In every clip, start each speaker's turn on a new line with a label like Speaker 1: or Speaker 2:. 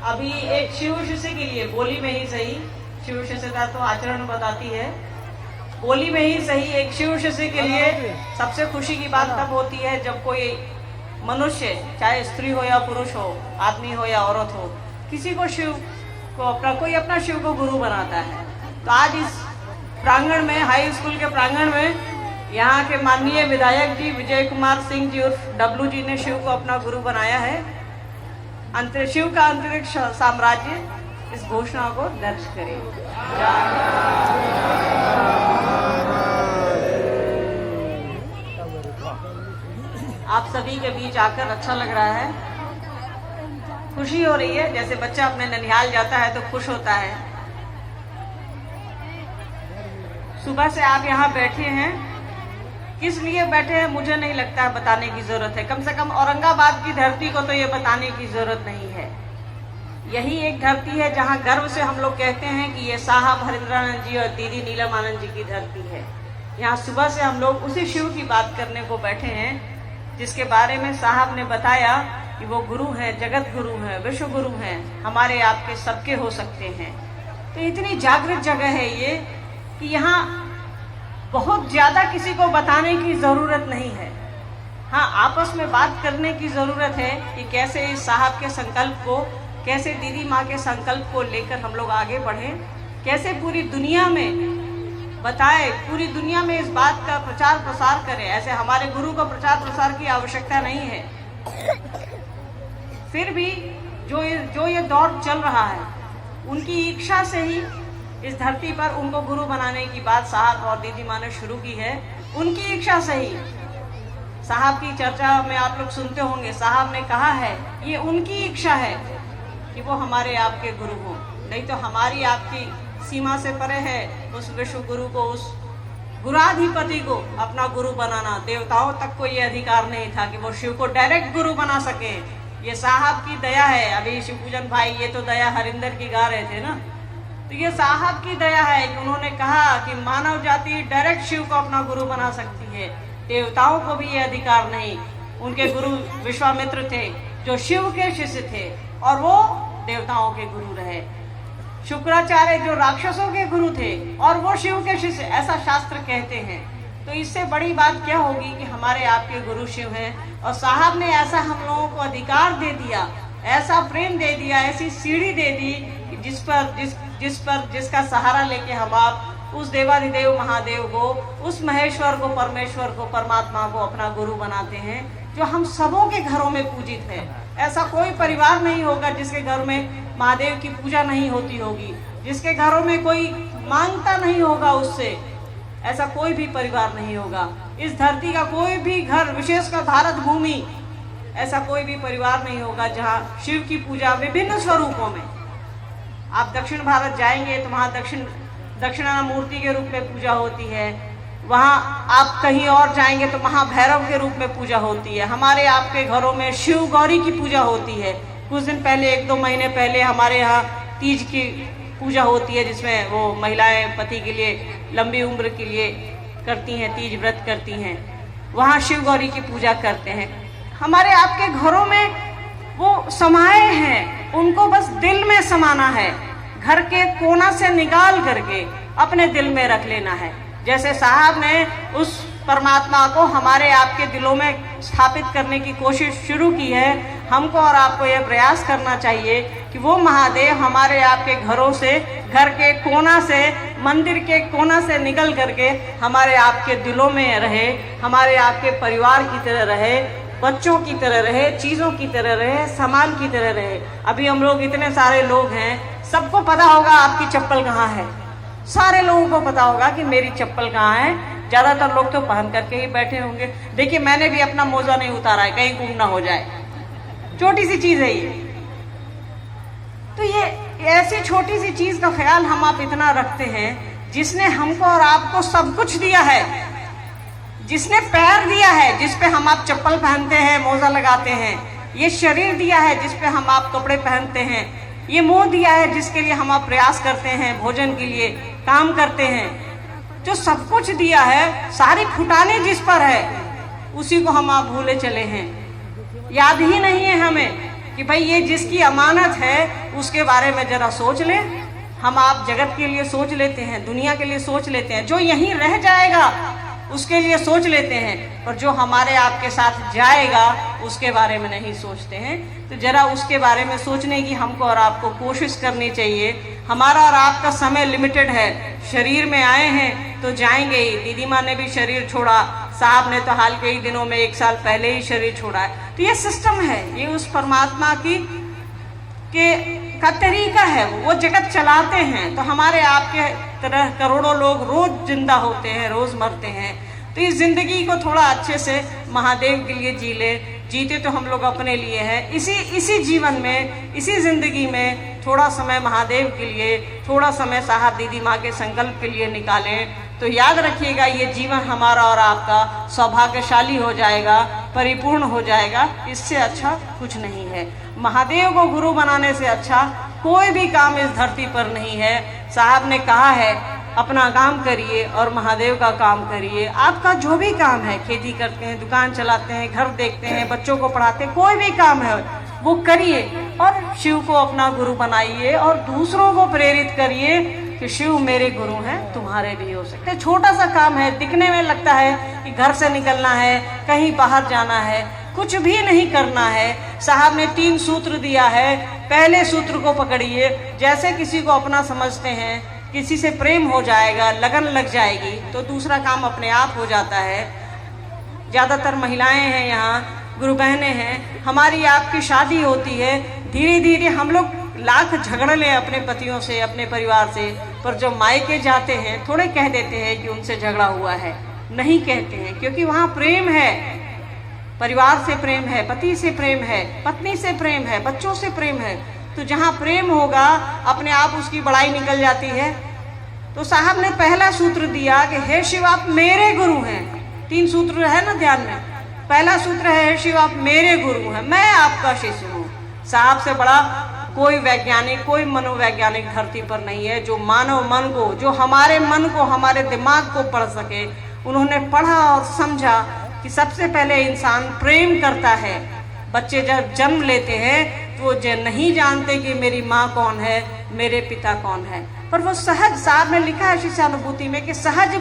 Speaker 1: अभी एक शिव शिष्य के लिए बोली में ही सही, शिव शिष्यता तो आचरण बताती है, बोली में ही सही एक शिव शिष्य के लिए सबसे खुशी की बात तब होती है जब कोई मनुष्य, चाहे स्त्री हो या पुरुष हो, आदमी हो या औरत हो, किसी को शिव को अपना शिव को गुरु बनाता है। तो आज इस प्रांगण में, हाई स्कूल के प्रांगण में, यहाँ के माननीय विधायक जी विजय कुमार सिंह जी उर्फ डब्लू जी ने शिव को अपना गुरु बनाया है। शिव का अंतरिक्ष साम्राज्य इस घोषणा को दर्ज करे। आप सभी के बीच आकर अच्छा लग रहा है, खुशी हो रही है। जैसे बच्चा अपने ननिहाल जाता है तो खुश होता है। सुबह से आप यहाँ बैठे हैं, किस लिए बैठे हैं मुझे नहीं लगता है बताने की जरूरत है। कम से कम औरंगाबाद की धरती को तो ये बताने की जरूरत नहीं है। यही एक धरती है जहाँ गर्व से हम लोग कहते हैं कि ये साहब हरिंद्रानंद जी और दीदी नीलम आनंद जी की धरती है। यहाँ सुबह से हम लोग उसी शिव की बात करने को बैठे हैं जिसके बारे में साहब ने बताया कि वो गुरु हैं, जगत गुरु हैं, विश्व गुरु हैं, हमारे आपके सबके हो सकते हैं। तो इतनी जागृत जगह है ये कि यहाँ बहुत ज्यादा किसी को बताने की जरूरत नहीं है। हाँ, आपस में बात करने की जरूरत है कि कैसे इस साहब के संकल्प को, कैसे दीदी माँ के संकल्प को लेकर हम लोग आगे बढ़ें, कैसे पूरी दुनिया में बताए, पूरी दुनिया में इस बात का प्रचार प्रसार करें। ऐसे हमारे गुरु को प्रचार प्रसार की आवश्यकता नहीं है, फिर भी जो ये दौर चल रहा है, उनकी इच्छा से ही इस धरती पर उनको गुरु बनाने की बात साहब और दीदी माँ ने शुरू की है। उनकी इच्छा से ही साहब की चर्चा में आप लोग सुनते होंगे, साहब ने कहा है ये उनकी इच्छा है कि वो हमारे आपके गुरु हो, नहीं तो हमारी आपकी सीमा से परे है उस विश्व गुरु को, उस गुराधिपति को अपना गुरु बनाना। देवताओं तक को ये अधिकार नहीं था कि वो शिव को डायरेक्ट गुरु बना सके। ये साहब की दया है। अभी शिव पूजन भाई ये तो दया हरिंदर की गा रहे थे ना, तो ये साहब की दया है कि उन्होंने कहा कि मानव जाति डायरेक्ट शिव को अपना गुरु बना सकती है, देवताओं को भी ये अधिकार नहीं। उनके गुरु विश्वामित्र थे जो शिव के शिष्य थे और वो देवताओं के गुरु रहे। शुक्राचार्य जो राक्षसों के गुरु थे और वो शिव के शिष्य, ऐसा शास्त्र कहते हैं। तो इससे बड़ी बात क्या होगी कि हमारे आपके गुरु शिव हैं और साहब ने ऐसा हम लोगों को अधिकार दे दिया, ऐसा प्रेम दे दिया, ऐसी सीढ़ी दे दी जिसका सहारा लेके हम आप उस देवाधिदेव महादेव को, उस महेश्वर को, परमेश्वर को, परमात्मा को अपना गुरु बनाते हैं, जो हम सबों के घरों में पूजित है। ऐसा कोई परिवार नहीं होगा जिसके घर में महादेव की पूजा नहीं होती होगी, जिसके घरों में कोई मांगता नहीं होगा उससे, ऐसा कोई भी परिवार नहीं होगा। इस धरती का कोई भी घर, विशेषकर भारत भूमि, ऐसा कोई भी परिवार नहीं होगा जहाँ शिव की पूजा विभिन्न स्वरूपों में। आप दक्षिण भारत जाएंगे तो वहाँ दक्षिणामूर्ति के रूप में पूजा होती है, वहाँ आप कहीं और जाएंगे तो वहाँ भैरव के रूप में पूजा होती है। हमारे आपके घरों में शिव गौरी की पूजा होती है। कुछ दिन पहले, 1-2 महीने पहले हमारे यहाँ तीज की पूजा होती है, जिसमें वो महिलाएं पति के लिए लंबी उम्र के लिए करती हैं, तीज व्रत करती हैं। वहाँ शिव गौरी की पूजा करते हैं। हमारे आपके घरों में वो समाये हैं, उनको बस दिल में समाना है, घर के कोना से निकाल करके अपने दिल में रख लेना है। जैसे साहब ने उस परमात्मा को हमारे आपके दिलों में स्थापित करने की कोशिश शुरू की है, हमको और आपको यह प्रयास करना चाहिए कि वो महादेव हमारे आपके घरों से, घर के कोना से, मंदिर के कोना से निकल करके हमारे आपके दिलों में रहे, हमारे आपके परिवार की तरह रहे, बच्चों की तरह रहे, चीजों की तरह रहे, सामान की तरह रहे। अभी हम लोग इतने सारे लोग हैं, सबको पता होगा आपकी चप्पल कहाँ है, सारे लोगों को पता होगा कि मेरी चप्पल कहाँ है। ज्यादातर लोग तो पहन करके ही बैठे होंगे। देखिए, मैंने भी अपना मोजा नहीं उतारा है, कहीं गुम ना हो जाए, छोटी सी चीज है ये। तो ये ऐसी छोटी सी चीज का ख्याल हम आप इतना रखते हैं, जिसने हमको और आपको सब कुछ दिया है, जिसने पैर दिया है जिस पे हम आप चप्पल पहनते हैं, मोजा लगाते हैं, ये शरीर दिया है जिस पे हम आप कपड़े पहनते हैं, ये मुंह दिया है जिसके लिए हम आप प्रयास करते हैं, भोजन के लिए काम करते हैं, जो सब कुछ दिया है, सारी फुटाने जिस पर है, उसी को हम आप भूले चले हैं। याद ही नहीं है हमें कि भाई ये जिसकी अमानत है उसके बारे में जरा सोच लें। हम आप जगत के लिए सोच लेते हैं, दुनिया के लिए सोच लेते हैं, जो यहीं रह जाएगा उसके लिए सोच लेते हैं, और जो हमारे आपके साथ जाएगा उसके बारे में नहीं सोचते हैं। तो जरा उसके बारे में सोचने की हमको और आपको कोशिश करनी चाहिए। हमारा और आपका समय लिमिटेड है, शरीर में आए हैं तो जाएंगे ही। दीदी माँ ने भी शरीर छोड़ा, साहब ने तो हाल के ही दिनों में 1 साल पहले ही शरीर छोड़ा है। तो ये सिस्टम है, ये उस परमात्मा का तरीका है, वो जगत चलाते हैं। तो हमारे आपके तरह करोड़ों लोग रोज जिंदा होते हैं, रोज मरते हैं। तो इस जिंदगी को थोड़ा अच्छे से महादेव के लिए जी ले। जीते तो हम लोग अपने लिए हैं, इसी जीवन में, इसी जिंदगी में थोड़ा समय महादेव के लिए, थोड़ा समय साहब दीदी माँ के संकल्प के लिए निकालें। तो याद रखिएगा, ये जीवन हमारा और आपका सौभाग्यशाली हो जाएगा, परिपूर्ण हो जाएगा। इससे अच्छा कुछ नहीं है। महादेव को गुरु बनाने से अच्छा कोई भी काम इस धरती पर नहीं है। साहब ने कहा है अपना काम करिए और महादेव का काम करिए। आपका जो भी काम है, खेती करते हैं, दुकान चलाते हैं, घर देखते हैं, बच्चों को पढ़ाते हैं, कोई भी काम है वो करिए और शिव को अपना गुरु बनाइए और दूसरों को प्रेरित करिए कि शिव मेरे गुरु हैं, तुम्हारे भी हो सकते हैं। छोटा सा काम है, दिखने में लगता है कि घर से निकलना है, कहीं बाहर जाना है, कुछ भी नहीं करना है। साहब ने 3 सूत्र दिया है। पहले सूत्र को पकड़िए, जैसे किसी को अपना समझते हैं, किसी से प्रेम हो जाएगा, लगन लग जाएगी, तो दूसरा काम अपने आप हो जाता है। ज़्यादातर महिलाएं हैं यहाँ, गुरु बहनें हैं, हमारी आपकी शादी होती है, धीरे धीरे हम लोग लाख झगड़ लें अपने पतियों से, अपने परिवार से, पर जब मायके जाते हैं थोड़े कह देते हैं कि उनसे झगड़ा हुआ है। नहीं कहते हैं, क्योंकि वहाँ प्रेम है, परिवार से प्रेम है, पति से प्रेम है, पत्नी से प्रेम है, बच्चों से प्रेम है। तो जहाँ प्रेम होगा अपने आप उसकी बड़ाई निकल जाती है। तो साहब ने पहला सूत्र दिया कि हे शिव आप मेरे गुरु हैं। 3 सूत्र है ना ध्यान में। पहला सूत्र है हे शिव आप मेरे गुरु हैं, मैं आपका शिष्य हूँ। साहब से बड़ा कोई वैज्ञानिक, कोई मनोवैज्ञानिक धरती पर नहीं है जो मानव मन को, जो हमारे मन को, हमारे दिमाग को पढ़ सके। उन्होंने पढ़ा और समझा कि सबसे पहले इंसान प्रेम करता है। बच्चे जब जन्म लेते हैं तो वो नहीं जानते कि मेरी माँ कौन है, मेरे पिता कौन है, पर वो सहज, साहब ने लिखा है शिष्यानुभूति में कि सहज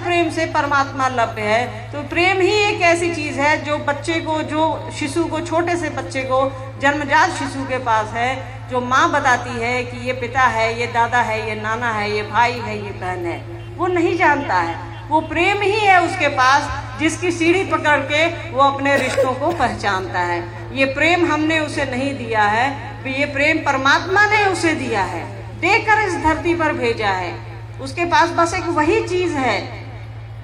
Speaker 1: प्रेम से परमात्मा लभ्य है। तो प्रेम ही एक ऐसी चीज है जो बच्चे को, जो शिशु को, छोटे से बच्चे को, जन्मजात शिशु के पास है, जो माँ बताती है कि ये पिता है, ये दादा है, ये नाना है, ये भाई है, ये बहन है, वो नहीं जानता है। वो प्रेम ही है उसके पास, जिसकी सीढ़ी पकड़ के वो अपने रिश्तों को पहचानता है। ये प्रेम हमने उसे नहीं दिया है, ये प्रेम परमात्मा ने उसे दिया है, देकर इस धरती पर भेजा है। उसके पास बस एक वही चीज है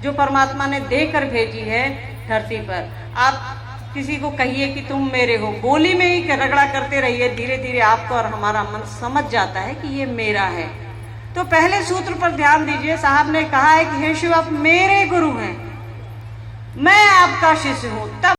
Speaker 1: जो परमात्मा ने देकर भेजी है धरती पर। आप किसी को कहिए कि तुम मेरे हो, बोली में ही रगड़ा करते रहिए, धीरे धीरे आपको और हमारा मन समझ जाता है कि ये मेरा है। तो पहले सूत्र पर ध्यान दीजिए। साहब ने कहा है कि हे शिव आप मेरे गुरु हैं, मैं आपका शिष्य हूँ। तब